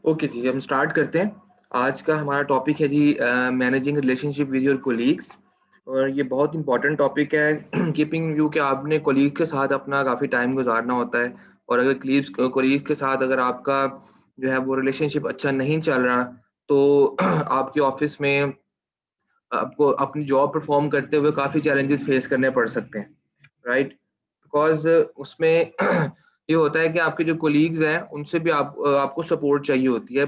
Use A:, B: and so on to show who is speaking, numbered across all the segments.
A: Okay जी, हम start करते हैं। आज का हमारा टॉपिक है जी managing relationship with your colleagues. और ये बहुत इंपॉर्टेंट टॉपिक है कीपिंग व्यू कि आपने कोलीग के साथ अपना काफ़ी टाइम गुज़ारना होता है। और अगर कोलीग्स के साथ अगर आपका जो है वो रिलेशनशिप अच्छा नहीं चल रहा, तो आपके ऑफ़िस में आपको अपनी जॉब परफ़ॉर्म करते हुए काफ़ी चैलेंजेस फ़ेस करने पड़ सकते हैं, राइट? बिकॉज़ उसमें ये होता है कि आपके जो कोलीग्स हैं, उनसे भी आपको सपोर्ट चाहिए होती है,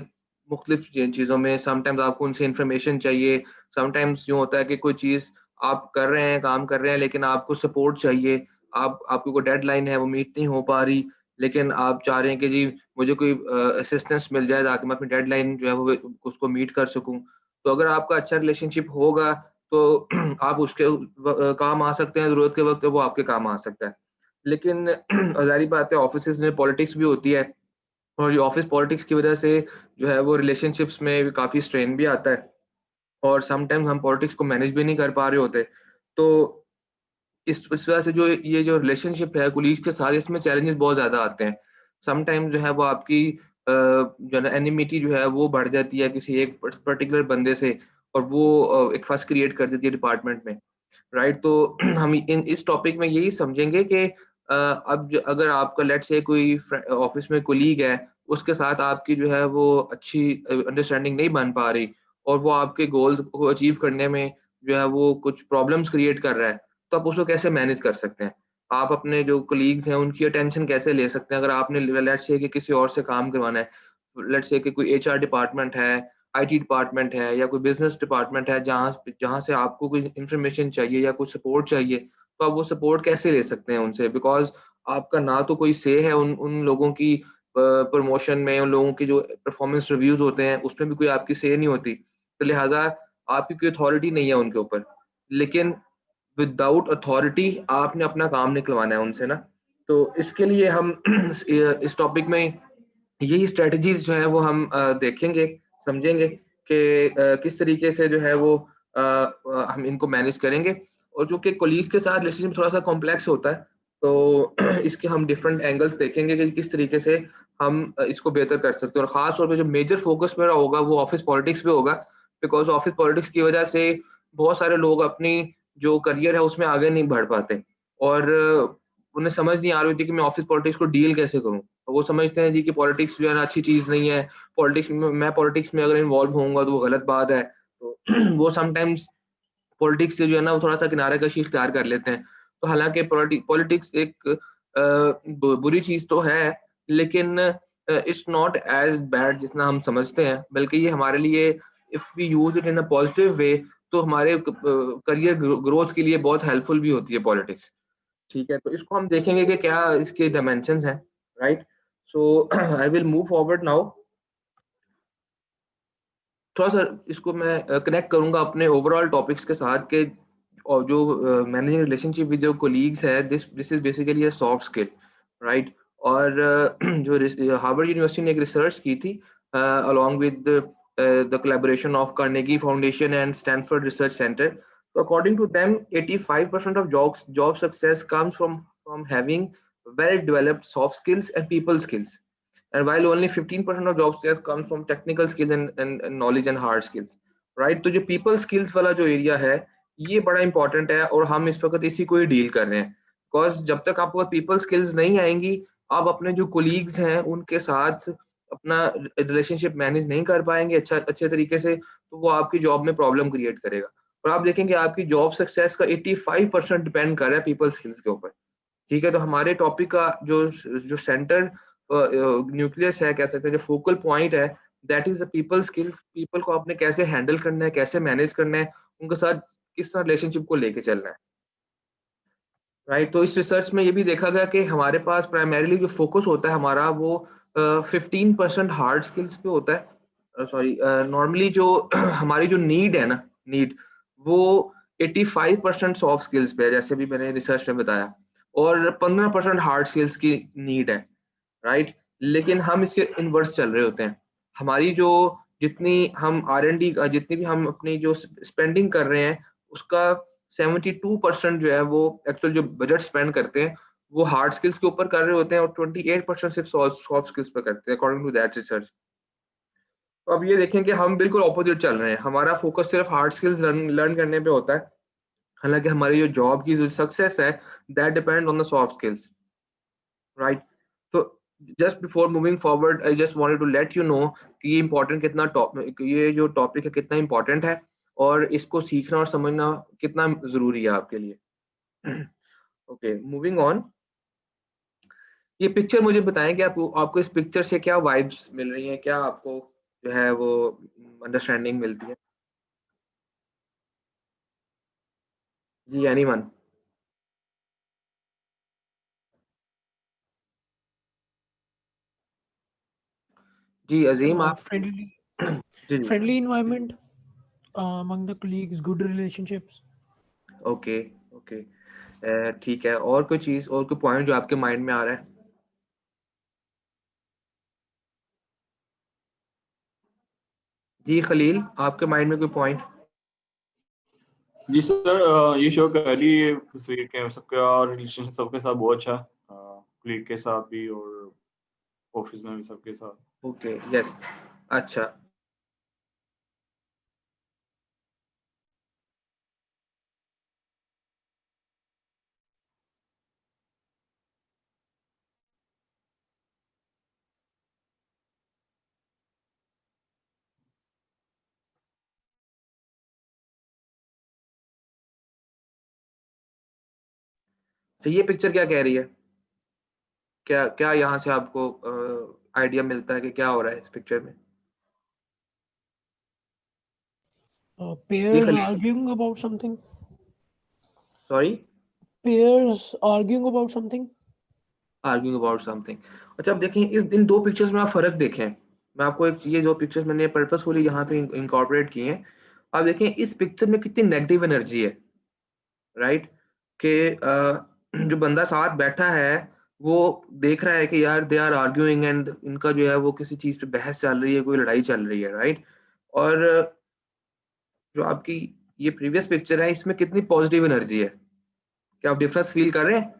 A: मुख़्तलिफ़ चीज़ों में। समटाइम्स आपको उनसे इन्फॉर्मेशन चाहिए, समटाइम्स यूँ होता है कि कोई चीज़ आप कर रहे हैं, काम कर रहे हैं, लेकिन आपको सपोर्ट चाहिए। आपकी कोई डेडलाइन है, वो मीट नहीं हो पा रही, लेकिन आप चाह रहे हैं कि जी मुझे कोई असिस्टेंस मिल जाए ताकि मैं अपनी डेडलाइन जो है वो उसको मीट कर सकूँ। तो अगर आपका अच्छा रिलेशनशिप होगा, तो आप उसके काम आ सकते हैं, ज़रूरत के वक़्त वो आपके काम आ सकता है। लेकिन ज़ाहिर-सी बात है, ऑफ़िसेज़ में पॉलिटिक्स भी होती है, और ये ऑफ़िस पॉलिटिक्स की वज़ह से जो है वो रिलेशनशिप्स में काफ़ी स्ट्रेन भी आता है, और समटाइम्स हम पॉलिटिक्स को मैनेज भी नहीं कर पा रहे होते। तो इस वजह से जो ये जो रिलेशनशिप है कोलीग्स के साथ, इसमें चैलेंजेस बहुत ज़्यादा आते हैं। समटाइम्स जो है वो आपकी जो है ना एनिमिटी जो है वो बढ़ जाती है किसी एक पर्टिकुलर बंदे से, और वो एक फस क्रिएट कर देती है डिपार्टमेंट में, राइट? तो हम इन इस टॉपिक में यही समझेंगे कि अगर आपका लेट्स से कोई ऑफिस में कोलीग है, उसके साथ आपकी जो है वो अच्छी अंडरस्टैंडिंग नहीं बन पा रही, और वो आपके गोल्स को अचीव करने में जो है वो कुछ प्रॉब्लम्स क्रिएट कर रहा है, तो आप उसको कैसे मैनेज कर सकते हैं? आप अपने जो कलीग्स हैं, उनकी अटेंशन कैसे ले सकते हैं? अगर आपने लेट्स से कि किसी और से काम करवाना है, लेट्स से कि कोई एचआर डिपार्टमेंट है, आईटी डिपार्टमेंट है, या कोई बिज़नेस डिपार्टमेंट है, जहाँ जहाँ से आपको कोई इन्फॉर्मेशन चाहिए या कुछ सपोर्ट चाहिए, तो आप वो सपोर्ट कैसे ले सकते हैं उनसे? बिकॉज़ आपका ना तो कोई से है उन उन लोगों की प्रमोशन में, उन लोगों की जो परफॉर्मेंस रिव्यूज़ होते हैं, उसमें भी कोई आपकी से नहीं होती। तो लिहाज़ा आपकी कोई अथॉरिटी नहीं है उनके ऊपर। लेकिन विदाउट अथॉरिटी आपने अपना काम निकलवाना है उनसे ना। तो इसके लिए हम इस टॉपिक में यही स्ट्रैटेजीज़ जो है वो हम देखेंगे, समझेंगे कि किस तरीके से जो है वो हम इनको मैनेज करेंगे। और जो कि कोलीग्स के साथ रिलेशनशिप थोड़ा-सा कॉम्प्लेक्स होता है, तो इसके हम डिफरेंट एंगल्स देखेंगे कि किस तरीके से हम इसको बेहतर कर सकते हैं। और ख़ास तौर पे जो मेजर फ़ोकस मेरा होगा वो ऑफ़िस पॉलिटिक्स पे होगा, बिकॉज़ ऑफ़िस पॉलिटिक्स की वज़ह से बहुत सारे लोग अपनी जो करियर है उसमें आगे नहीं बढ़ पाते, और उन्हें समझ नहीं आ रही होती कि मैं ऑफ़िस पॉलिटिक्स को डील कैसे करूँ? तो वो समझते हैं जी कि पॉलिटिक्स जो है ना अच्छी चीज़ नहीं है, पॉलिटिक्स में अगर इन्वॉल्व होऊँगा तो वो गलत बात है। तो वो समटाइम्स पॉलिटिक्स से जो है ना वो थोड़ा-सा किनारा-कशी इख्तियार कर लेते हैं। तो हालाँकि पॉलिटिक्स एक बुरी चीज़ तो है, लेकिन इट्स नॉट एज़ बैड जितना हम समझते हैं, बल्कि ये हमारे लिए if we use it in a positive way, तो हमारे करियर ग्रोथ के लिए बहुत हेल्पफुल भी होती है पॉलिटिक्स। ठीक है? तो इसको हम देखेंगे कि क्या इसके डायमेंशंस हैं, right? So I will move forward now. थोड़ा-सा इसको मैं कनेक्ट करूँगा अपने ओवरऑल टॉपिक्स के साथ कि और जो managing relationship with your colleagues है, this this is basically a soft skill, right? और जो हार्वर्ड यूनिवर्सिटी ने एक रिसर्च की थी along with the collaboration of Carnegie Foundation and Stanford Research Centre. तो according to them 85% of job success comes from having well developed soft skills and people skills. And while only 15% of job skills comes from technical skills and knowledge and hard skills, right? तो जो people skills वाला जो area है, ये बड़ा important है, और हम इस वक्त इसी को ही डील कर रहे हैं। बिकॉज जब तक आपको पीपल स्किल्स नहीं आएंगी, आप अपने जो कोलीग्स हैं उनके साथ अपना रिलेशनशिप मैनेज नहीं कर पाएंगे अच्छे तरीके से, तो वो आपकी जॉब में प्रॉब्लम क्रिएट करेगा। और आप देखेंगे आपकी जॉब सक्सेस का 85% डिपेंड कर रहा है पीपल स्किल्स के ऊपर। ठीक है, तो हमारे टॉपिक का जो सेंटर न्यूक्लियस है, कह सकते हैं, जो फोकल पॉइंट है, that is the people skills. People को आपने कैसे हैंडल करना है, कैसे मैनेज करना है, उनके साथ किस तरह रिलेशनशिप को लेके चलना है, राइट? तो इस रिसर्च में ये भी देखा गया कि हमारे पास प्राइमरीली जो फोकस होता है हमारा, वो 15% हार्ड स्किल्स पे होता है। सॉरी, नॉर्मली जो हमारी जो नीड है ना, नीड, वो 85% सॉफ्ट स्किल्स पे है, जैसे भी मैंने रिसर्च में बताया, और 15% हार्ड स्किल्स की नीड है, राइट? लेकिन हम इसके इन्वर्स चल रहे होते हैं। हमारी जो जितनी हम आर-एन-डी जितनी भी हम अपनी जो स्पेंडिंग कर रहे हैं, उसका 72% जो है वो एक्चुअल जो बजट स्पेंड करते हैं, वो हार्ड स्किल्स के ऊपर कर रहे होते हैं, और 28% सिर्फ सॉफ्ट स्किल्स पे करते हैं, अकॉर्डिंग टू दैट रिसर्च। तो अब ये देखें कि हम बिल्कुल ऑपोजिट चल रहे हैं, हमारा फोकस सिर्फ हार्ड स्किल्स लर्न लर्न करने पे होता है, हालांकि हमारी जो जॉब की जो सक्सेस है that depend on the soft skills, right? तो just before moving forward I just wanted to let you know कि ये इम्पोर्टेंट कितना ये जो टॉपिक है कितना इम्पोर्टेंट है, और इसको सीखना और समझना कितना जरूरी है आपके लिए। Okay, moving on. ये पिक्चर मुझे बताएं कि आपको आपको इस पिक्चर से क्या वाइब्स मिल रही हैं, क्या आपको जो है वो अंडरस्टैंडिंग मिलती है? जी, एनीवन? जी, अजीम आप?
B: Friendly,
A: जी जी।
B: friendly environment among the colleagues, good relationships.
A: Okay okay, ठीक है, और कोई चीज और कोई पॉइंट जो आपके माइंड में आ रहा है? जी खलील, आपके माइंड में कोई पॉइंट?
C: जी सर, ये शो कर रही है तस्वीर के सबका रिलेशन सबके साथ बहुत अच्छा, क्लिक के साथ भी और ऑफिस में भी सबके साथ।
A: ओके, यस, अच्छा। तो ये पिक्चर क्या कह रही है? क्या क्या यहाँ से आपको आइडिया मिलता है कि क्या हो रहा है इस पिक्चर में? जी
B: Peers
A: Khalil,
B: arguing about something.
A: Sorry?
B: Peers arguing about something.
A: Arguing about something. अच्छा, अब देखें इस इन दो पिक्चर्स में आप फर्क देखें। मैं आपको एक, ये जो पिक्चर्स मैंने पर्पसफुली यहाँ पे इनकॉर्पोरेट किए हैं, आप देखें इस पिक्चर में कितनी नेगेटिव एनर्जी है, राइट? कि जो बंदा साथ बैठा है वो देख रहा है कि यार दे आर आर्ग्यूइंग एंड इनका जो है वो किसी चीज पे बहस चल रही है, कोई लड़ाई चल रही है, राइट? और जो आपकी ये प्रीवियस पिक्चर है इसमें कितनी पॉजिटिव एनर्जी है, क्या आप डिफरेंस फील कर रहे हैं?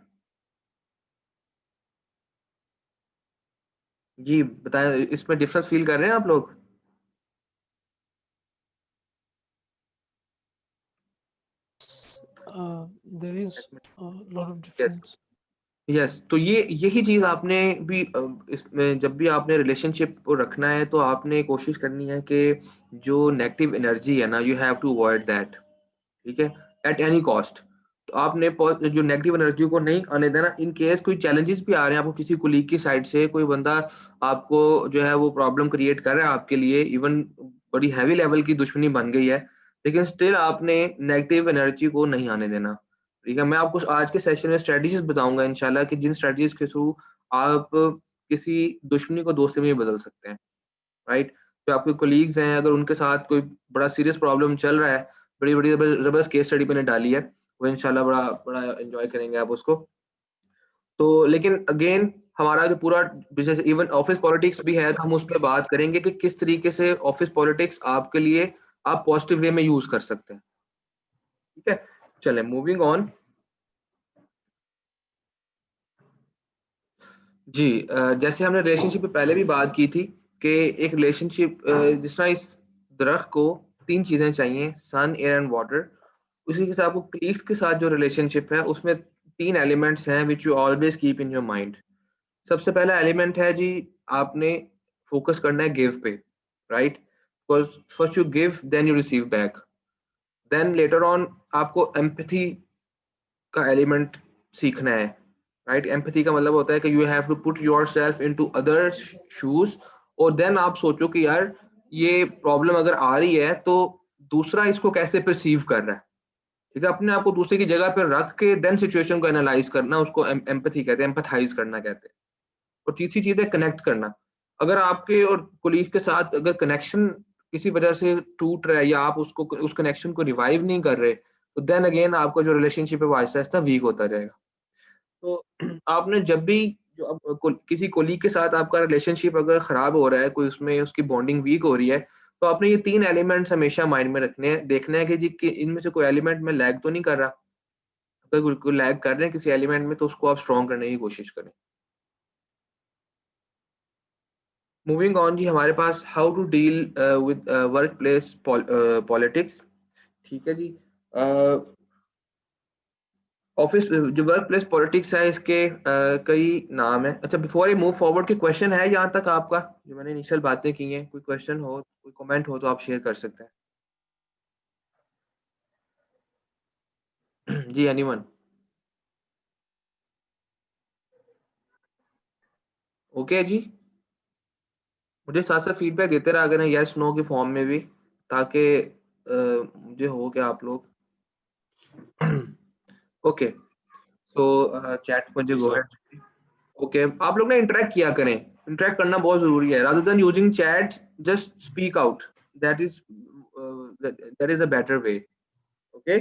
A: जी बताएं, इसमें डिफरेंस फील कर रहे हैं आप लोग?
B: There is a lot of
A: yes
B: difference.
A: Yes, तो ये यही चीज आपने भी इसमें जब भी आपने रिलेशनशिप को रखना है तो आपने कोशिश करनी है कि जो नेगेटिव एनर्जी है ना, you have to avoid that, ठीक है, एट एनी कॉस्ट। तो आपने जो नेगेटिव एनर्जी को नहीं आने देना। इन केस कोई चैलेंजेस भी आ रहे हैं आपको किसी कुलीग की साइड से, कोई बंदा आपको जो है वो प्रॉब्लम क्रिएट कर रहा है आपके लिए, इवन बड़ी हैवी लेवल की दुश्मनी बन गई है, लेकिन स्टिल आपने नेगेटिव एनर्जी को नहीं आने देना, ठीक है? मैं आपको आज के सेशन में स्ट्रेटजीज बताऊंगा इंशाल्लाह कि जिन स्ट्रेटजीज के थ्रू आप किसी दुश्मनी को दोस्ती में भी बदल सकते हैं, राइट? जो आपके कोलीग्स हैं अगर उनके साथ कोई बड़ा सीरियस प्रॉब्लम चल रहा है, बड़ी बड़ी जबरदस्त केस स्टडी मैंने डाली है, वो इंशाल्लाह बड़ा बड़ा एंजॉय करेंगे आप उसको। तो लेकिन अगेन हमारा जो पूरा बिजनेस इवन ऑफिस पॉलिटिक्स भी है, तो हम उस पर बात करेंगे कि किस तरीके से ऑफिस पॉलिटिक्स आपके लिए आप पॉजिटिव वे में यूज कर सकते हैं, ठीक है? चले मूविंग ऑन। जी, जैसे हमने रिलेशनशिप पे पहले भी बात की थी कि एक रिलेशनशिप जिस तरह इस दरख्त को तीन चीजें चाहिए, सन, एयर एंड वाटर, उसी के साथ आपको कलीग्स के साथ जो रिलेशनशिप है उसमें तीन एलिमेंट्स हैं which you always keep in your mind. सबसे पहला एलिमेंट है जी, आपने फोकस करना है give pay, right? Because first you give then you receive back, then later on आपको एम्पैथी का एलिमेंट सीखना है, राइट? एम्पैथी का मतलब होता है कि you have to put yourself into other shoes, और देन आप सोचो कि यार ये प्रॉब्लम अगर आ रही है तो दूसरा इसको कैसे परसीव कर रहा है, ठीक है? अपने आप को दूसरे की जगह पर रख के देन सिचुएशन को एनालाइज करना, उसको एम्पैथी कहते हैं, एम्पैथाइज करना कहते हैं। और तीसरी चीज है कनेक्ट करना। अगर आपके और कोलीग के साथ अगर कनेक्शन किसी वजह से टूट रहा है या आप उसको उस कनेक्शन को रिवाइव नहीं कर रहे, तो देन अगेन आपका जो रिलेशनशिप है वो आहिस्ता आहिस्ता वीक होता जाएगा। तो आपने जब भी जो अब किसी कोलीग के साथ आपका रिलेशनशिप अगर खराब हो रहा है, कोई उसमें उसकी बॉन्डिंग वीक हो रही है, तो आपने ये तीन एलिमेंट्स हमेशा माइंड में रखने हैं, देखना है कि जी कि इनमें से कोई एलिमेंट में लैग तो नहीं कर रहा। अगर कोई लैग कर रहे हैं किसी एलिमेंट में तो उसको आप स्ट्रॉन्ग करने की कोशिश करें। मूविंग ऑन जी, हमारे पास how to deal with workplace politics. ठीक है जी। ऑफिस जो वर्क प्लेस पॉलिटिक्स है इसके कई नाम है। अच्छा, बिफोर आई मूव फॉरवर्ड, के क्वेश्चन है यहाँ तक आपका? जो मैंने इनिशियल बातें की हैं, कोई क्वेश्चन हो, कोई कमेंट हो तो आप शेयर कर सकते हैं। जी, एनीवन? ओके जी। मुझे साथ साथ फीडबैक देते रहा करें यस नो के फॉर्म में भी, ताकि मुझे हो कि आप लोग ओके। तो चैट मुझे
C: जी
A: गो
C: सर।
A: अहेड। ओके, आप लोग ना इंटरेक्ट किया करें, इंटरेक्ट करना बहुत जरूरी है। Rather than using chat, just speak out. That is that is a better way. Okay,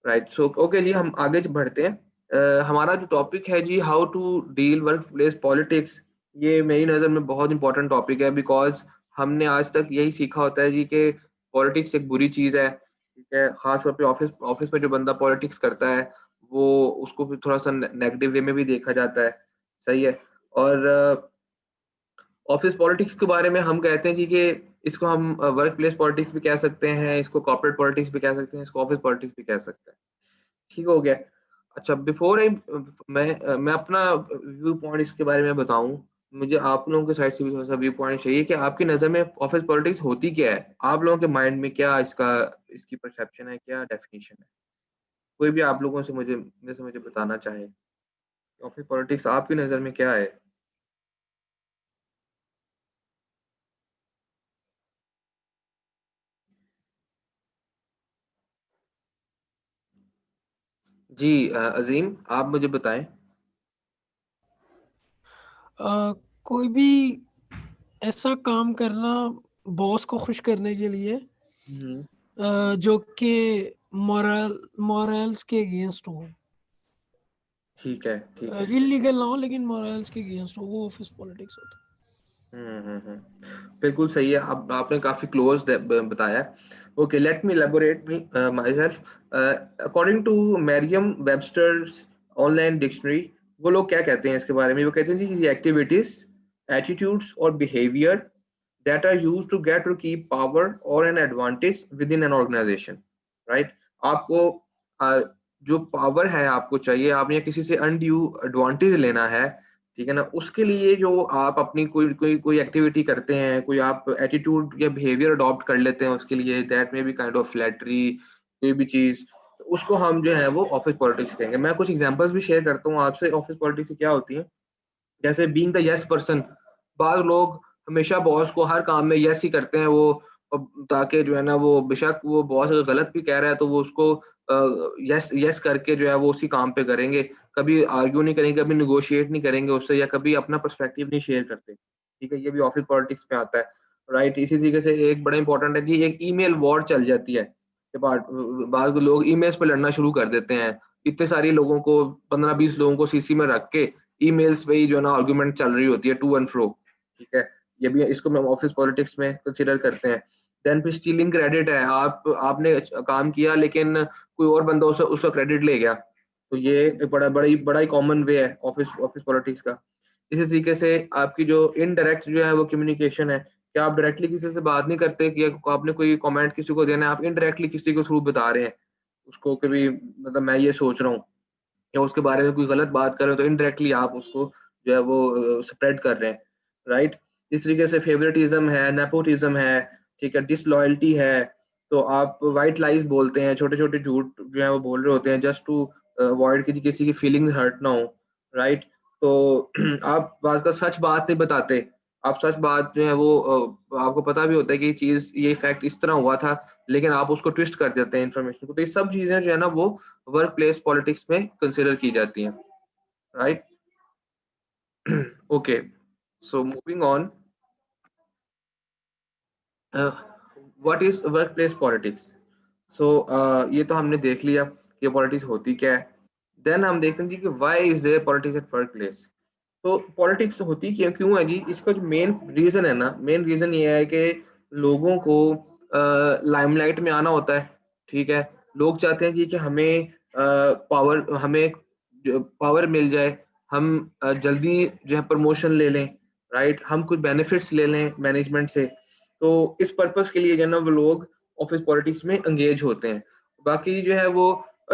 A: right. So okay जी, हम आगे बढ़ते हैं। हमारा जो टॉपिक है जी, how to deal workplace politics, ये मेरी नज़र में बहुत इंपॉर्टेंट टॉपिक है, बिकॉज हमने आज तक यही सीखा होता है जी कि पॉलिटिक्स एक बुरी चीज़ है। ठीक है, खास तौर पे ऑफिस ऑफिस में जो बंदा पॉलिटिक्स करता है, वो उसको भी थोड़ा सा नेगेटिव वे में भी देखा जाता है। सही है। और ऑफिस पॉलिटिक्स के बारे में हम कहते हैं जी कि इसको हम वर्क प्लेस पॉलिटिक्स भी कह सकते हैं, इसको कॉर्पोरेट पॉलिटिक्स भी कह सकते हैं, इसको ऑफिस पॉलिटिक्स भी कह सकते हैं। ठीक हो गया। अच्छा, बिफोर आई मैं अपना व्यू पॉइंट इसके बारे में बताऊं, मुझे आप लोगों के साइड से भी थोड़ा सा व्यू पॉइंट चाहिए कि आपकी नज़र में ऑफिस पॉलिटिक्स होती क्या है, आप लोगों के माइंड में क्या इसका इसकी परसेप्शन है, क्या डेफिनेशन है। कोई भी आप लोगों से मुझे बताना चाहे, ऑफिस पॉलिटिक्स आपकी नज़र में क्या है। जी अजीम, आप मुझे बताएं।
B: कोई भी ऐसा काम करना बॉस को खुश करने के लिए
A: हम्म,
B: जो कि मॉरल्स के अगेंस्ट हो,
A: ठीक है, ठीक है।
B: इलीगल ना हो लेकिन मॉरल्स के अगेंस्ट हो, वो ऑफिस पॉलिटिक्स होता
A: बिल्कुल सही है। आप आपने काफी क्लोज बताया। Okay, let me elaborate me myself. According to Merriam Webster's online dictionary, वो लोग क्या कहते हैं इसके बारे में? वो कहते हैं जी, एक्टिविटीज, एटीट्यूड्स और behaviour that are used to get और कीप पावर और an advantage within an organisation. Right. आपको जो पावर है आपको चाहिए, आपने किसी से अनड्यू एडवांटेज लेना है, ठीक है ना, उसके लिए जो आप अपनी कोई कोई कोई एक्टिविटी करते हैं, कोई आप एटीट्यूड या बिहेवियर अडॉप्ट कर लेते हैं उसके लिए, दैट में बी काइंड ऑफ फ्लैटरी, कोई भी चीज, उसको हम जो है वो ऑफिस पॉलिटिक्स कहेंगे। मैं कुछ एग्जांपल्स भी शेयर करता हूँ आपसे ऑफिस पॉलिटिक्स क्या होती है। जैसे बीइंग द यस पर्सन, बाद लोग हमेशा बॉस को हर काम में यस ही करते हैं वो, ताकि जो है ना वो बेशक वो बॉस अगर गलत भी कह रहा है तो वो उसको यस यस करके जो है वो उसी काम पे करेंगे। कभी आर्ग्यू नहीं करेंगे, कभी निगोशिएट नहीं करेंगे उससे, या कभी अपना पर्सपेक्टिव नहीं शेयर करते। ठीक है, ये भी ऑफिस पॉलिटिक्स में आता है। राइट। इसी तरीके से एक बड़ा इंपॉर्टेंट है कि एक ईमेल वॉर चल जाती है कि बाद बाद लोग ईमेल्स पे लड़ना शुरू कर देते हैं। इतने सारे लोगों को, 15-20 लोगों को सीसी में रख के ईमेल्स पे ही जो है ना आर्गुमेंट चल रही होती है, टू एंड फ्रो। ठीक है, ये भी इसको हम ऑफिस पॉलिटिक्स में कंसीडर करते हैं। देन फिर स्टीलिंग क्रेडिट है, आपने काम किया लेकिन कोई और बंदा उसका क्रेडिट ले गया, तो ये एक बड़ा ही कॉमन वे है ऑफिस ऑफिस पॉलिटिक्स का। इसी तरीके से आपकी जो इनडायरेक्ट जो है वो कम्युनिकेशन है, कि आप डायरेक्टली किसी से बात नहीं करते, कि आपने कोई कमेंट किसी को देना है, आप इनडायरेक्टली किसी को थ्रू बता रहे हैं उसको, कि भी मतलब मैं ये सोच रहा हूँ, या उसके बारे में कोई गलत बात कर रहे हो, तो इनडायरेक्टली आप उसको जो है वो स्प्रेड कर रहे हैं। राइट। इस तरीके से फेवरेटिज्म है, नेपोटिज्म है, ठीक है, डिसलॉयल्टी है। तो आप वाइट लाइज बोलते हैं, छोटे छोटे झूठ जो है वो बोल रहे होते हैं, जस्ट टू अवॉइड कि किसी की फीलिंग्स हर्ट ना हो। राइट। तो आप बात का सच बात नहीं बताते, आप सच बात जो है वो आपको पता भी होता है कि ये चीज, ये फैक्ट इस तरह हुआ था, लेकिन आप उसको ट्विस्ट कर देते हैं इन्फॉर्मेशन को। तो ये सब चीजें जो है ना वो वर्क प्लेस पॉलिटिक्स में कंसिडर की जाती हैं। Right. Okay, so moving on, what is workplace politics. So ये तो हमने देख लिया कि पॉलिटिक्स होती क्या है। देन हम देखते हैं जी कि why is there politics at work place. तो पॉलिटिक्स होती क्यों क्यों है जी, इसका जो मेन रीजन है ना, मेन रीजन ये है कि लोगों को लाइमलाइट में आना होता है। ठीक है, लोग चाहते हैं जी कि हमें पावर, हमें पावर मिल जाए, हम जल्दी जो है प्रमोशन ले लें। राइट, हम कुछ बेनिफिट्स ले लें मैनेजमेंट से। तो इस पर्पस के लिए जो है ना वो लोग ऑफिस पॉलिटिक्स में एंगेज होते हैं। बाकी जो है वो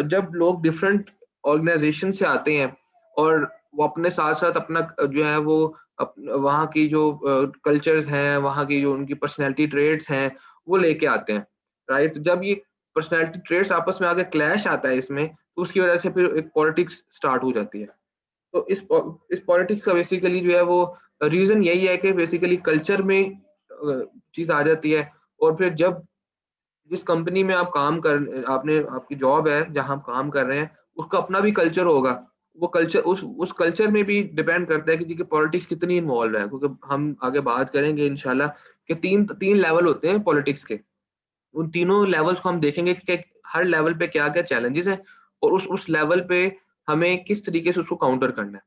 A: जब लोग डिफरेंट ऑर्गेनाइजेशन से आते हैं और वो अपने साथ साथ अपना जो है वो वहाँ की जो कल्चर्स हैं, वहाँ की जो उनकी पर्सनैलिटी ट्रेड्स हैं वो लेके आते हैं, राइट। तो जब ये पर्सनैलिटी ट्रेड्स आपस में आगे क्लैश आता है इसमें, तो उसकी वजह से फिर एक पॉलिटिक्स स्टार्ट हो जाती है। तो इस पॉलिटिक्स का बेसिकली जो है वो रीजन यही है कि बेसिकली कल्चर में चीज आ जाती है। और फिर जब जिस कंपनी में आप काम कर आपने आपकी जॉब है जहाँ आप काम कर रहे हैं, उसका अपना भी कल्चर होगा। वो कल्चर उस कल्चर में भी डिपेंड करता है कि जी की पॉलिटिक्स कितनी इन्वॉल्व है, क्योंकि हम आगे बात करेंगे इंशाल्लाह कि तीन तीन लेवल होते हैं पॉलिटिक्स के। उन तीनों लेवल्स को हम देखेंगे कि हर लेवल पे क्या-क्या चैलेंजेस हैं और उस लेवल पे हमें किस तरीके से उसको काउंटर करना है।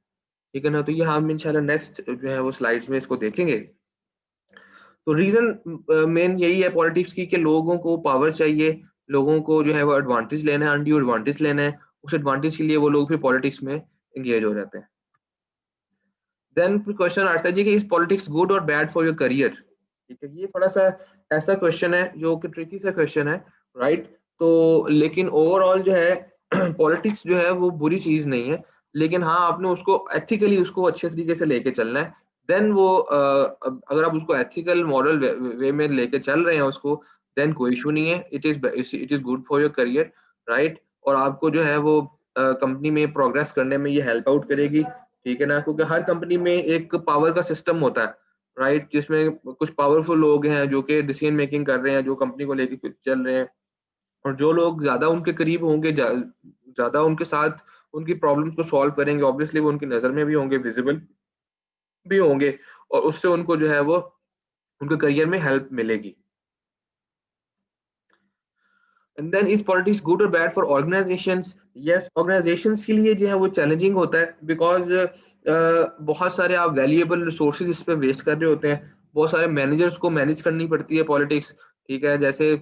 A: ठीक है ना? तो ये हम इंशाल्लाह नेक्स्ट जो है वो स्लाइड्स में इसको देखेंगे। तो रीज़न मेन यही है पॉलिटिक्स की कि लोगों को पावर चाहिए, लोगों को जो है वो एडवांटेज लेना है, अनड्यू एडवांटेज लेना है। उस एडवांटेज के लिए वो लोग फिर पॉलिटिक्स में एंगेज हो जाते हैं। देन फिर क्वेश्चन आता है जी कि इज़ पॉलिटिक्स गुड और बैड फॉर योर करियर? ठीक है, ये थोड़ा-सा ऐसा क्वेश्चन है जो कि ट्रिकी सा क्वेश्चन है, राइट? तो लेकिन ओवरऑल जो है पॉलिटिक्स जो है वो बुरी चीज़ नहीं है, लेकिन हाँ, आपने उसको एथिकली उसको अच्छे तरीके से लेके चलना है। देन वो अब अगर आप उसको एथिकल मॉरल वे में लेके चल रहे हैं उसको, देन कोई इश्यू नहीं है। It is good for your career, right? और आपको जो है वो कंपनी में प्रोग्रेस करने में ये हेल्प आउट करेगी, ठीक है ना? क्योंकि हर कंपनी में एक पावर का सिस्टम होता है, राइट? जिसमें कुछ पावरफुल लोग हैं जो कि डिसीजन मेकिंग कर रहे हैं, जो कंपनी को लेके कुछ चल रहे हैं। और जो लोग ज़्यादा उनके करीब होंगे, ज़्यादा उनके साथ उनकी प्रॉब्लम्स को सॉल्व करेंगे, ऑब्वियसली वो उनकी नज़र में भी होंगे, विजिबल भी होंगे और उससे उनको जो है वो उनके करियर में हेल्प मिलेगी। And then is politics good और bad for organisations? Yes, organisations के लिए जो है वो चैलेंजिंग होता है बिकॉज बहुत सारे आप वैल्यूएबल रिसोर्सेज इस पे वेस्ट कर रहे होते हैं। बहुत सारे मैनेजर्स को मैनेज करनी पड़ती है पॉलिटिक्स, ठीक है? जैसे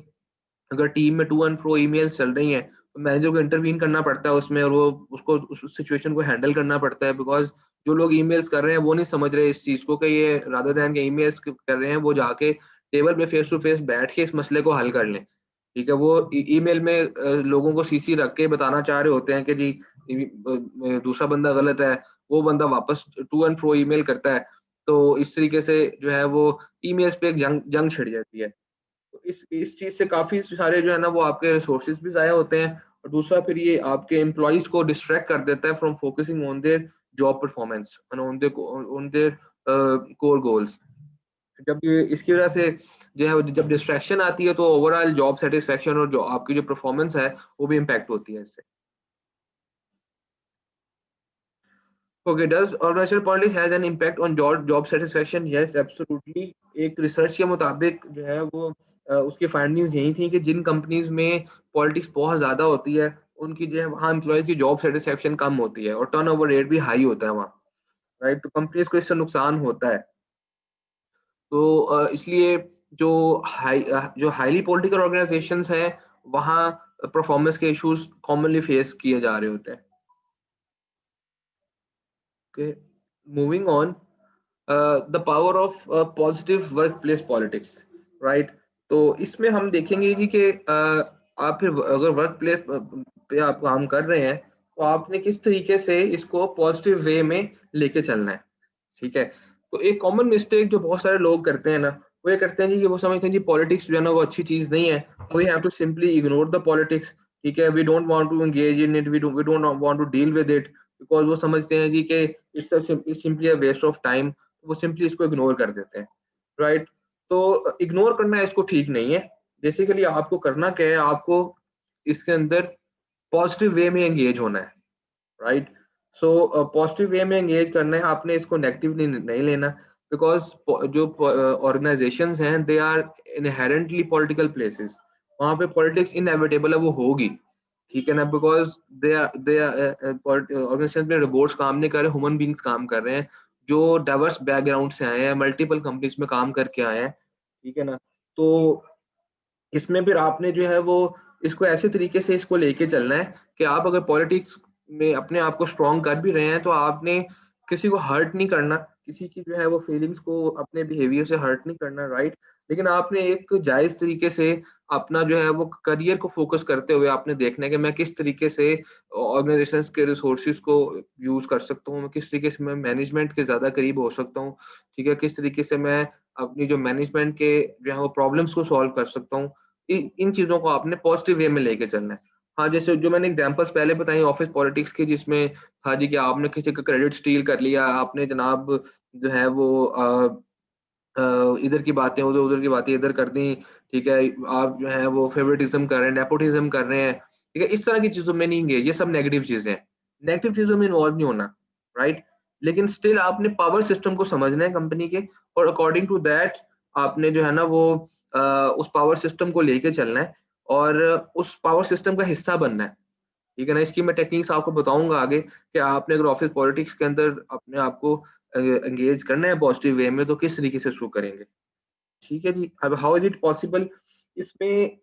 A: अगर टीम में टू एंड फ्रो ईमेल्स चल रही हैं, तो मैनेजर को इंटरवीन करना पड़ता है उसमें और वो उसको उस सिचुएशन को हैंडल करना पड़ता है बिकॉज जो लोग ईमेल्स कर रहे हैं वो नहीं समझ रहे इस चीज को कि ये रादर दैन के ईमेल्स कर रहे हैं, वो जाके टेबल पे फेस टू फेस बैठ के इस मसले को हल कर लें। ठीक है, वो ईमेल में लोगों को सीसी रख के बताना चाह रहे होते हैं कि जी दूसरा बंदा गलत है, वो बंदा वापस टू एंड फ्रो ईमेल करता है। तो इस तरीके से जो है वो ईमेल्स पे एक जंग जंग छिड़ जाती है। तो इस चीज से काफी सारे जो है ना वो आपके रिसोर्सेज भी जाया होते हैं और दूसरा फिर ये आपके एम्प्लॉइज को डिस्ट्रैक्ट कर देता है from focusing on their job performance and on their core goals. जब ये इसकी वजह से जो है जब डिस्ट्रैक्शन आती है तो ओवरऑल जॉब सेटिस्फेक्शन और जो आपकी जो परफॉर्मेंस है वो भी इम्पैक्ट होती है इससे। Okay, does organisational politics has an impact on job satisfaction? Yes, absolutely. एक रिसर्च के मुताबिक जो है वो उसकी फाइंडिंग्स यही थी कि जिन कंपनीज में पॉलिटिक्स बहुत ज्यादा होती है उनकी जो है वहाँ एम्प्लॉयज की जॉब सेटिस्फेक्शन कम होती है और टर्नओवर रेट भी हाई होता है वहाँ, राइट? तो कंपनीज को इससे नुकसान होता है। तो इसलिए जो हाईली पॉलिटिकल ऑर्गेनाइजेशंस हैं वहाँ परफॉर्मेंस के इश्यूज कॉमनली फेस किए जा रहे होते हैं। Okay, moving on, the power of positive work place politics, right? तो इसमें हम देखेंगे जी कि आप फिर अगर वर्क प्लेस पे आप काम कर रहे हैं तो आपने किस तरीके से इसको पॉजिटिव वे में लेके चलना है, ठीक है? तो एक कॉमन मिस्टेक जो बहुत सारे लोग करते हैं ना, वो ये करते हैं जी कि वो समझते हैं जी पॉलिटिक्स जो है ना वो अच्छी चीज नहीं है, we have to simply ignore the politics. ठीक है, we don't want to engage in it, we don't want to deal with it because वो समझते हैं जी कि it's simply a waste of time. वो सिंपली इसको इग्नोर कर देते हैं, राइट? तो इग्नोर करना इसको ठीक नहीं है। बेसिकली आपको करना क्या है, आपको इसके अंदर पॉजिटिव वे में एंगेज होना है, राइट? सो पॉजिटिव वे में एंगेज करना है, आपने इसको नेगेटिवली नहीं लेना बिकॉज जो ऑर्गेनाइजेशंस हैं they are inherently political places. वहां पे पॉलिटिक्स इनएविटेबल है, वो होगी, ठीक है ना? बिकॉज दे ऑर्गेनाइजेशन में रोबोट्स काम नहीं कर रहे, ह्यूमन बींग्स काम कर रहे हैं जो डाइवर्स बैकग्राउंड से आए हैं, मल्टीपल कंपनीज में काम करके आए हैं, ठीक है ना? तो इसमें फिर आपने जो है वो इसको ऐसे तरीके से इसको लेके चलना है कि आप अगर पॉलिटिक्स में अपने आप को स्ट्रॉन्ग कर भी रहे हैं तो आपने किसी को हर्ट नहीं करना, किसी की जो है वो फीलिंग्स को अपने बिहेवियर से हर्ट नहीं करना, राइट। लेकिन आपने एक जायज तरीके से अपना जो है वो करियर को फोकस करते हुए आपने देखना है कि मैं किस तरीके से ऑर्गेनाइजेशंस के रिसोर्सेज को यूज कर सकता हूँ, मैं किस तरीके से मैं मैनेजमेंट के ज्यादा करीब हो सकता हूँ, ठीक है, किस तरीके से मैं अपनी जो मैनेजमेंट के जो है वो प्रॉब्लम्स को सॉल्व कर सकता हूँ। इन चीजों को आपने पॉजिटिव वे में लेके चलना है। हाँ, जैसे जो मैंने एग्जांपल्स पहले बताई ऑफिस पॉलिटिक्स की, जिसमें हाँ जी, कि आपने किसी का क्रेडिट स्टील कर लिया, आपने जनाब जो है वो इधर की बातें उधर, उधर की बातें इधर कर दी, ठीक है, आप जो है वो फेवरेटिज्म कर रहे हैं, नेपोटिज्म कर रहे हैं, ठीक है, इस तरह की चीजों में नहीं गए, ये सब नेगेटिव चीजें हैं। नेगेटिव चीजों में इन्वॉल्व नहीं होना, राइट। लेकिन स्टिल आपने पावर सिस्टम को समझना है कंपनी के, और अकॉर्डिंग टू दैट आपने जो है ना वो उस पावर सिस्टम को लेके चलना है और उस पावर सिस्टम का हिस्सा बनना है, ठीक है ना। इसकी मैं टेक्निक्स आपको बताऊंगा आगे कि आपने अगर ऑफिस पॉलिटिक्स के अंदर अपने आप को एंगेज करना है पॉजिटिव वे में, तो किस तरीके से शुरू करेंगे, ठीक है जी। अब हाउ इज इट पॉसिबल, इसमें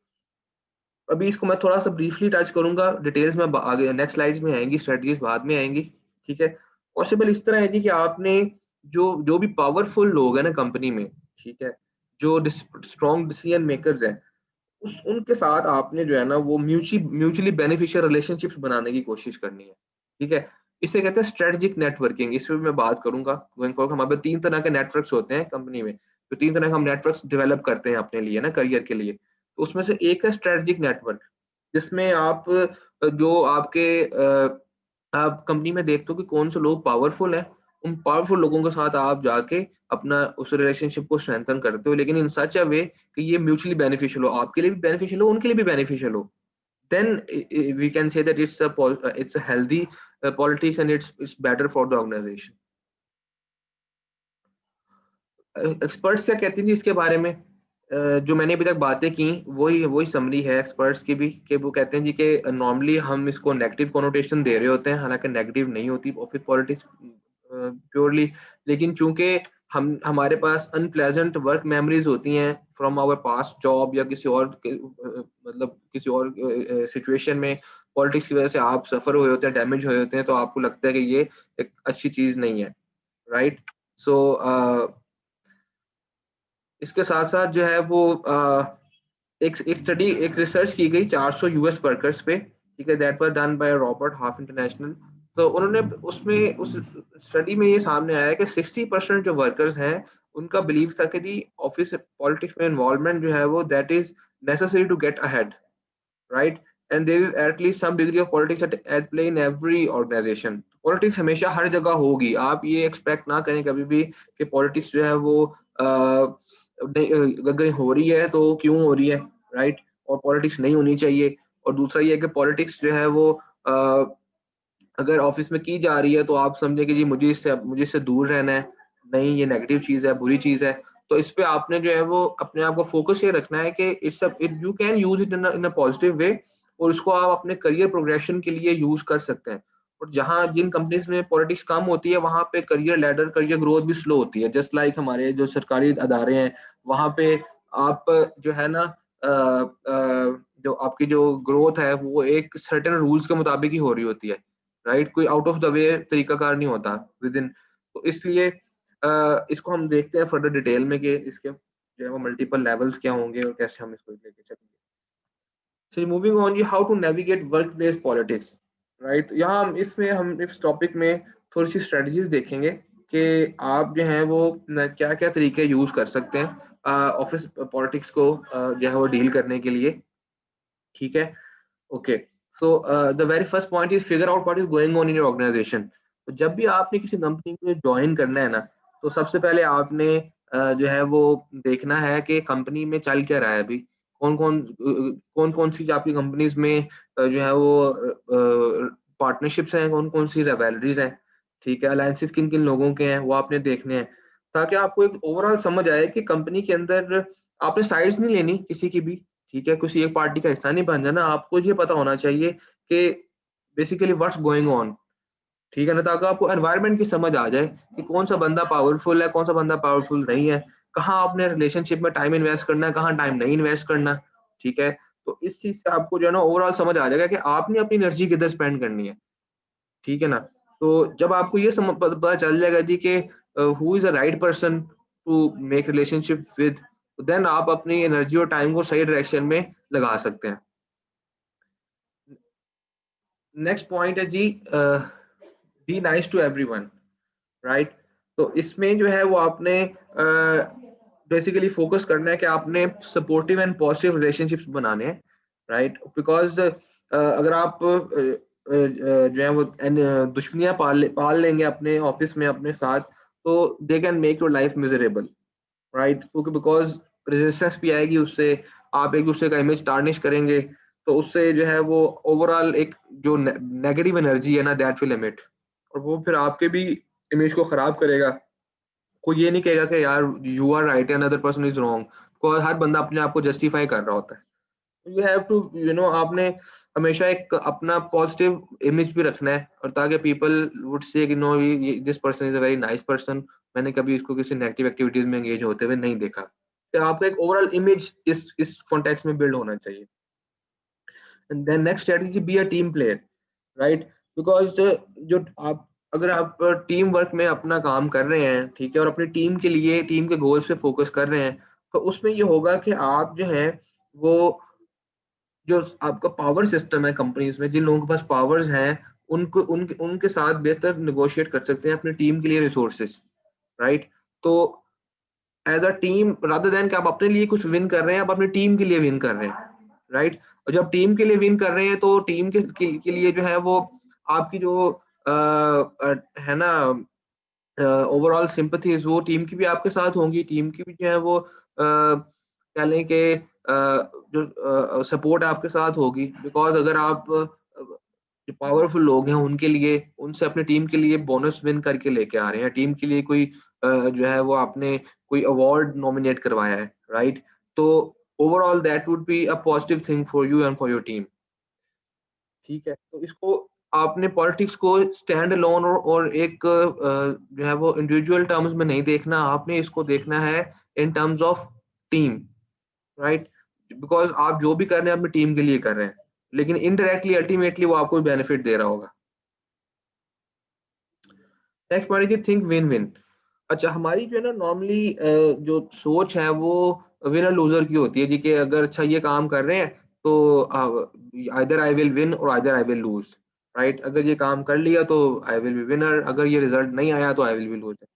A: अभी इसको मैं थोड़ा सा ब्रीफली टच करूंगा, डिटेल्स में आगे नेक्स्ट स्लाइड्स में आएंगी, स्ट्रेटजीज बाद में आएंगी, ठीक है। पॉसिबल इस तरह है जी कि आपने जो जो भी पावरफुल लोग हैं ना कंपनी में, ठीक है, जो स्ट्रॉन्ग डिसीजन मेकर्स हैं, उस उनके साथ आपने जो है ना वो म्यूचुअली बेनिफिशियल रिलेशनशिप्स बनाने की कोशिश करनी है, ठीक है। इसे कहते हैं स्ट्रेटजिक नेटवर्किंग, इस पे मैं बात करूंगा गोइंग फॉरवर्ड। हमारे पास 3 तरह के नेटवर्क्स होते हैं कंपनी में, तो 3 तरह के हम नेटवर्क्स डेवलप करते हैं अपने लिए ना करियर के लिए। तो उसमें से एक है स्ट्रेटजिक नेटवर्क, जिसमें आप जो आपके आप कंपनी में देखते हो कि कौन से लोग पावरफुल हैं, उन पावरफुल लोगों के साथ आप जाके अपना उस रिलेशनशिप को स्ट्रेंथन करते हो, लेकिन इन सच अ वे कि ये म्यूचुअली बेनिफिशियल हो, आपके लिए भी बेनिफिशियल हो, उनके लिए भी बेनिफिशियल हो। Then we can say that it's a healthy politics and it's better for the organisation. Experts क्या कहते हैं जी इसके बारे में, जो मैंने अभी तक बातें की वही वही समरी है एक्सपर्ट्स की भी, कि वो कहते हैं जी कि नॉर्मली हम इसको नेगेटिव कोनोटेशन दे रहे होते हैं, हालांकि नेगेटिव नहीं होती ऑफिस पॉलिटिक्स प्योरली, लेकिन चूंकि हम हमारे पास अनप्लेजेंट वर्क मेमोरीज होती हैं फ्रॉम आवर पास्ट जॉब या किसी और मतलब किसी और सिचुएशन में पॉलिटिक्स की वजह से आप सफर हुए होते हैं, डैमेज हुए होते हैं, तो आपको लगता है कि ये एक अच्छी चीज नहीं है, राइट। सो इसके साथ साथ जो है वो एक रिसर्च की गई 400 यूएस वर्कर्स पे, ठीक है, that was done by Robert half international. तो उन्होंने उसमें उस स्टडी में ये सामने आया कि 60% जो वर्कर्स हैं उनका बिलीव था कि जी ऑफिस पॉलिटिक्स में इन्वॉल्वमेंट जो है वो that is necessary to get ahead, right. And there is at least some degree of politics at play in every organisation. Politics हमेशा हर जगह होगी, आप ये एक्सपेक्ट ना करें कभी भी कि पॉलिटिक्स जो है वो अगर हो रही है तो क्यों हो रही है, राइट, और पॉलिटिक्स नहीं होनी चाहिए। और दूसरा ये है कि पॉलिटिक्स जो है वो अगर ऑफिस में की जा रही है तो आप समझे कि जी मुझे इससे दूर रहना है, नहीं ये नेगेटिव चीज है, बुरी चीज है। तो इस पे आपने जो है वो अपने आप को फोकस ये रखना है कि it you can use it in a positive वे, और उसको आप अपने करियर प्रोग्रेशन के लिए यूज कर सकते हैं। और जहाँ जिन कंपनीज में पॉलिटिक्स कम होती है वहां पे करियर लैडर, करियर ग्रोथ भी स्लो होती है, जस्ट लाइक हमारे जो सरकारी अदारे हैं वहां पे आप जो है ना जो आपकी जो ग्रोथ है वो एक सर्टेन रूल्स के मुताबिक ही हो रही होती है, राइट, कोई आउट ऑफ द वे तरीकाकार नहीं होता विद इन। तो इसलिए इसको हम देखते हैं फर्दर डिटेल में कि इसके जो है वो मल्टीपल लेवल्स क्या होंगे और कैसे हम इसको लेके चलेंगे। So moving on, how to navigate workplace politics, right? यहाँ हम इस टॉपिक में थोड़ी सी स्ट्रेटजीज देखेंगे कि आप जो है वो क्या क्या तरीके यूज कर सकते हैं ऑफिस पॉलिटिक्स को जो है वो डील करने के लिए, ठीक है। Okay, so the very first point is figure out what is going on in your organisation. तो जब भी आपने किसी कंपनी को ज्वाइन करना है ना, तो सबसे पहले आपने जो है वो देखना है कि कंपनी में चल क्या रहा है अभी, कौन कौन सी आपकी कंपनीज में जो है वो पार्टनरशिप्स हैं, कौन कौन सी रिवैलरीज हैं, ठीक है, अलायंसेस किन किन लोगों के हैं वो आपने देखने हैं, ताकि आपको एक ओवरऑल समझ आए कि कंपनी के अंदर आपने साइड्स नहीं लेनी किसी की भी, ठीक है, किसी एक पार्टी का हिस्सा नहीं बन जाना। आपको ये पता होना चाहिए कि बेसिकली व्हाट्स गोइंग ऑन, ठीक है ना, ताकि आपको एनवायरनमेंट की समझ आ जाए कि कौन सा बंदा पावरफुल है, कौन सा बंदा पावरफुल नहीं है, कहाँ आपने रिलेशनशिप में टाइम इन्वेस्ट करना है, कहाँ टाइम नहीं इन्वेस्ट करना, ठीक है। तो इस चीज से आपको जो है ना ओवरऑल समझ आ जाएगा कि आपने अपनी एनर्जी किधर स्पेंड करनी है, ठीक है ना। तो जब आपको ये पता चल जाएगा जी कि who is a right person to make relationship with, then आप अपनी एनर्जी और टाइम को सही डायरेक्शन में लगा सकते हैं। नेक्स्ट पॉइंट है जी, be nice to everyone, right. तो इसमें जो है वो आपने बेसिकली फोकस करना है कि आपने सपोर्टिव एंड पॉजिटिव रिलेशनशिप्स बनाने हैं, राइट। बिकॉज अगर आप जो है वो दुश्मनियां पाल लेंगे अपने ऑफिस में अपने साथ, तो they can make your life miserable, right. क्योंकि बिकॉज रेजिस्टेंस भी आएगी उससे, आप एक दूसरे का इमेज टार्निश करेंगे, तो उससे जो है वो ओवरऑल एक जो नेगेटिव एनर्जी है ना, दैट विल एमिट, और वो फिर आपके भी इमेज को खराब करेगा। कोई ये नहीं कहेगा कि यार you are right and other person is wrong, को हर बंदा अपने आप को जस्टिफाई कर रहा होता है। यू हैव टू आपने हमेशा एक अपना पॉजिटिव इमेज भी रखना है, और ताकि people would say that no this person is a very nice person, मैंने कभी इसको किसी नेगेटिव एक्टिविटीज में एंगेज होते हुए नहीं देखा। तो आपका एक ओवरऑल इमेज इस कॉन्टेक्स्ट में बिल्ड होना चाहिए। And then next strategy, be a team player, right. Because जो आप अगर आप टीम वर्क में अपना काम कर रहे हैं, ठीक है, और अपनी टीम के लिए टीम के गोल्स पे फोकस कर रहे हैं, तो उसमें ये होगा कि आप जो है वो जो आपका पावर सिस्टम है कंपनीज में, जिन लोगों के पास पावर्स हैं, उनको उनके साथ बेहतर निगोशिएट कर सकते हैं अपनी टीम के लिए रिसोर्सेस, राइट। तो as a team, rather than कि आप अपने लिए कुछ विन कर रहे हैं, आप अपनी टीम के लिए विन कर रहे हैं, राइट। और जब टीम के लिए विन कर रहे हैं, तो टीम के लिए जो है वो आपकी जो है ना ओवरऑल सिंपथीज, वो टीम की भी आपके साथ होंगी, टीम की भी जो है वो कह लें कि जो सपोर्ट आपके साथ होगी। बिकॉज अगर आप जो पावरफुल लोग हैं उनके लिए, उनसे अपनी टीम के लिए बोनस विन करके लेके आ रहे हैं, टीम के लिए कोई जो है वो आपने कोई अवार्ड नॉमिनेट करवाया है, राइट। तो overall that would be a positive thing for you and for your team, ठीक है। तो इसको आपने पॉलिटिक्स को स्टैंड अलोन और एक जो है वो इंडिविजुअल टर्म्स में नहीं देखना, आपने इसको देखना है in terms of team, right. Because आप जो भी कर रहे हैं अपनी टीम के लिए कर रहे हैं, लेकिन इनडायरेक्टली अल्टीमेटली वो आपको बेनिफिट दे रहा होगा। नेक्स्ट पॉइंट है थिंक विन विन। अच्छा, हमारी जो है ना नॉर्मली जो सोच है वो विनर लूजर की होती है जी, कि अगर अच्छा ये काम कर रहे हैं तो आइदर आई विल विन और either I will lose, right. अगर ये काम कर लिया तो आई विल बी विनर, अगर ये रिजल्ट नहीं आया तो आई विल बी लूजर।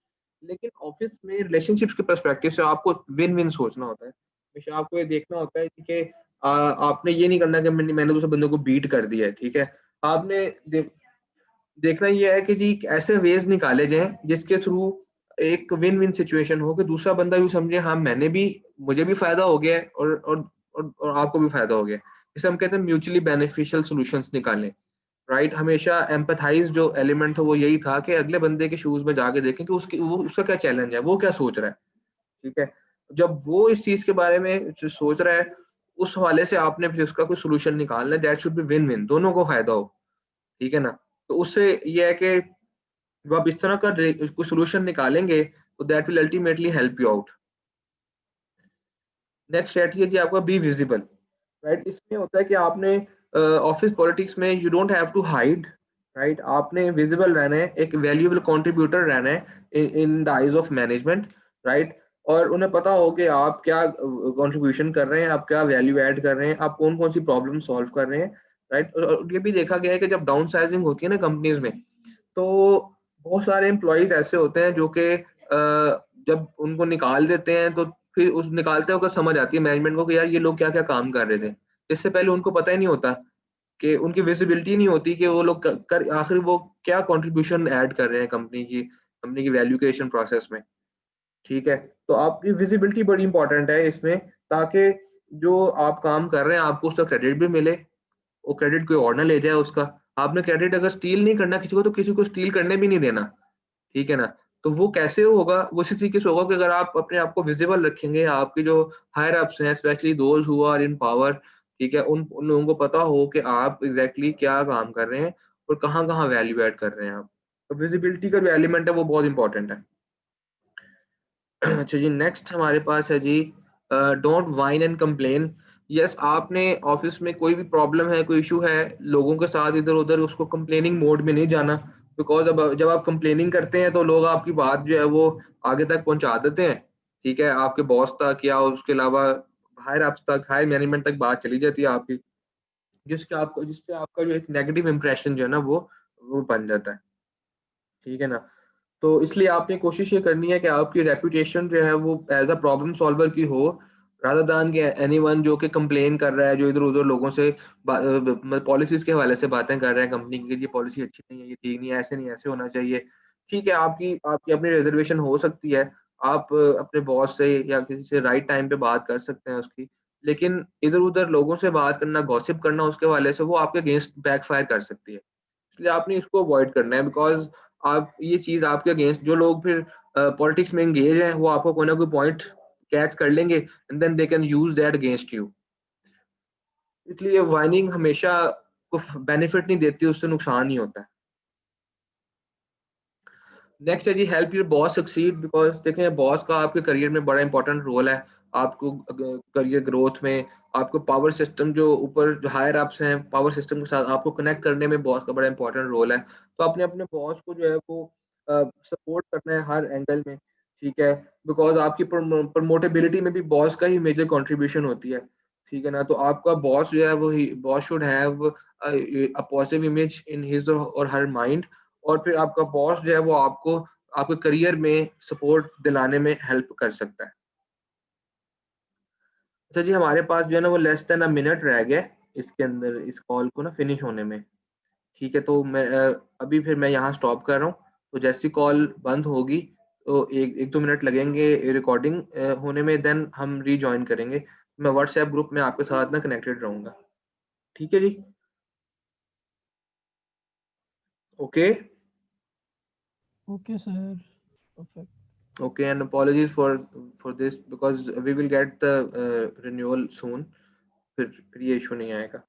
A: लेकिन ऑफिस में रिलेशनशिप्स के पर्सपेक्टिव से आपको विन विन सोचना होता है। हमेशा आपको ये देखना होता है कि आपने ये नहीं करना कि मैंने दूसरे बंदे को बीट कर दिया है, ठीक है। आपने देखना ये है कि जी ऐसे वेज निकाले जाएं जिसके थ्रू एक विन विन सिचुएशन हो, कि दूसरा बंदा भी समझे हाँ मुझे भी फायदा हो गया है, और आपको भी फायदा हो गया। इसे हम कहते हैं म्यूचुअली बेनिफिशियल सॉल्यूशंस निकालें, राइट। हमेशा एम्पैथाइज जो एलिमेंट था वो यही था कि अगले बंदे के शूज में जाके देखें कि उसका क्या चैलेंज है, वो क्या सोच रहा है, ठीक है। जब वो इस चीज के बारे में जो सोच रहा है, उस हवाले से आपने फिर उसका कोई सोल्यूशन निकालना है, that should be win win, दोनों को फायदा हो, ठीक है ना। तो उससे ये है कि जब आप इस तरह का कोई सोल्यूशन निकालेंगे, तो that will ultimately help you out. Next strategy है जी आपका बी विजिबल, राइट। इसमें होता है कि आपने ऑफिस पॉलिटिक्स में you don't have to hide, right. आपने विजिबल रहना है, एक वैल्यूएबल कंट्रीब्यूटर रहना है in the eyes of management, right. और उन्हें पता हो कि आप क्या कंट्रीब्यूशन कर रहे हैं, आप क्या वैल्यू ऐड कर रहे हैं, आप कौन कौन सी प्रॉब्लम सॉल्व कर रहे हैं, राइट। और ये भी देखा गया है कि जब डाउन साइजिंग होती है ना कंपनीज में, तो बहुत सारे एम्प्लॉयज ऐसे होते हैं जो कि जब उनको निकाल देते हैं, तो फिर उस निकालते वक्त समझ आती है मैनेजमेंट को कि यार ये लोग क्या क्या काम कर रहे थे। इससे पहले उनको पता ही नहीं होता, कि उनकी विजिबिलिटी नहीं होती कि वो लोग आखिर वो क्या कंट्रीब्यूशन ऐड कर रहे हैं कंपनी की वैल्यू क्रिएशन प्रोसेस में, ठीक है। तो आपकी विजिबिलिटी बड़ी इंपॉर्टेंट है इसमें, ताकि जो आप काम कर रहे हैं आपको उसका क्रेडिट भी मिले, वो क्रेडिट कोई और ना ले जाए उसका। आपने क्रेडिट अगर स्टील नहीं करना किसी को, तो किसी को स्टील करने भी नहीं देना, ठीक है ना। तो वो कैसे होगा, वो इसी तरीके से होगा कि अगर आप अपने आप को विजिबल रखेंगे, आपके जो हायर अप्स हैं, specially those who are in power, ठीक है, उन लोगों को पता हो कि आप एग्जैक्टली क्या काम कर रहे हैं और कहाँ कहाँ वैल्यू ऐड कर रहे हैं आप। तो विजिबिलिटी का जो एलिमेंट है वो बहुत इंपॉर्टेंट है। अच्छा जी, नेक्स्ट हमारे पास है जी don't whine and complain. Yes, आपने ऑफिस में कोई भी प्रॉब्लम है, कोई इशू है, लोगों के साथ इधर उधर उसको कंप्लेनिंग मोड में नहीं जाना, बिकॉज अब जब आप कंप्लेनिंग करते हैं तो लोग आपकी बात जो है वो आगे तक पहुंचा देते हैं, ठीक है, आपके बॉस तक या उसके अलावा हायर अप्स तक, हायर मैनेजमेंट तक बात चली जाती है आपकी, जिससे आपका जो एक नेगेटिव इंप्रेशन जो है ना वो बन जाता है, ठीक है ना। तो इसलिए आपने कोशिश ये करनी है कि आपकी रेपुटेशन जो है वो एज अ प्रॉब्लम सॉल्वर की हो, रादर दैन कि एनीवन जो कि कंप्लेन कर रहा है, जो इधर-उधर लोगों से पॉलिसीज़ के हवाले से बातें कर रहा है कंपनी की, ये पॉलिसी अच्छी नहीं है, ये ठीक नहीं है, ऐसे नहीं, ऐसे होना चाहिए। ठीक है, आपकी आपकी अपनी रिज़र्वेशन हो सकती है, आप अपने बॉस से या किसी से राइट टाइम पे बात कर सकते हैं उसकी, लेकिन इधर-उधर लोगों से बात करना, गॉसिप करना उसके हवाले से, वो आपके अगेंस्ट बैकफायर कर सकती है। इसलिए आपने इसको अवॉइड करना है, बिकॉज़ आप ये चीज़ आपके अगेंस्ट जो लोग फिर पॉलिटिक्स में एंगेज हैं, वो आपको कोई ना कोई पॉइंट कैच कर लेंगे and then they can use that against you. इसलिए वाइनिंग हमेशा को बेनिफिट नहीं देती, उससे नुकसान ही होता है। नेक्स्ट है जी, help your boss succeed, because देखें बॉस का आपके करियर में बड़ा इंपॉर्टेंट रोल है। आपको करियर ग्रोथ में, आपको पावर सिस्टम जो ऊपर जो हायर अप्स हैं, पावर सिस्टम के साथ आपको कनेक्ट करने में बॉस का बड़ा इंपॉर्टेंट रोल है। तो आपने अपने बॉस को जो है वो सपोर्ट करना है हर एंगल में, ठीक है? बिकॉज़ आपकी प्रमोटेबिलिटी में भी बॉस का ही मेजर कंट्रीब्यूशन होती है, ठीक है ना? तो आपका बॉस जो है वो ही boss should have a positive image in his और हर माइंड, और फिर आपका बॉस जो है वो आपको आपके करियर में सपोर्ट दिलाने में हेल्प कर सकता है। अच्छा जी, हमारे पास जो है ना वो लेस देन अ मिनट रह गया है इसके अंदर, इस कॉल को ना फिनिश होने में। ठीक है, तो मैं अभी फिर मैं यहाँ स्टॉप कर रहा हूँ। तो जैसी कॉल बंद होगी तो 1-2 मिनट लगेंगे रिकॉर्डिंग होने में, देन हम रीजॉइन करेंगे। मैं व्हाट्सएप ग्रुप में आपके साथ ना कनेक्टेड रहूँगा। ठीक है जी? Okay?
B: Okay sir, perfect.
A: Okay, and apologies for this because we will get the renewal soon. फिर ये इशू नहीं आएगा।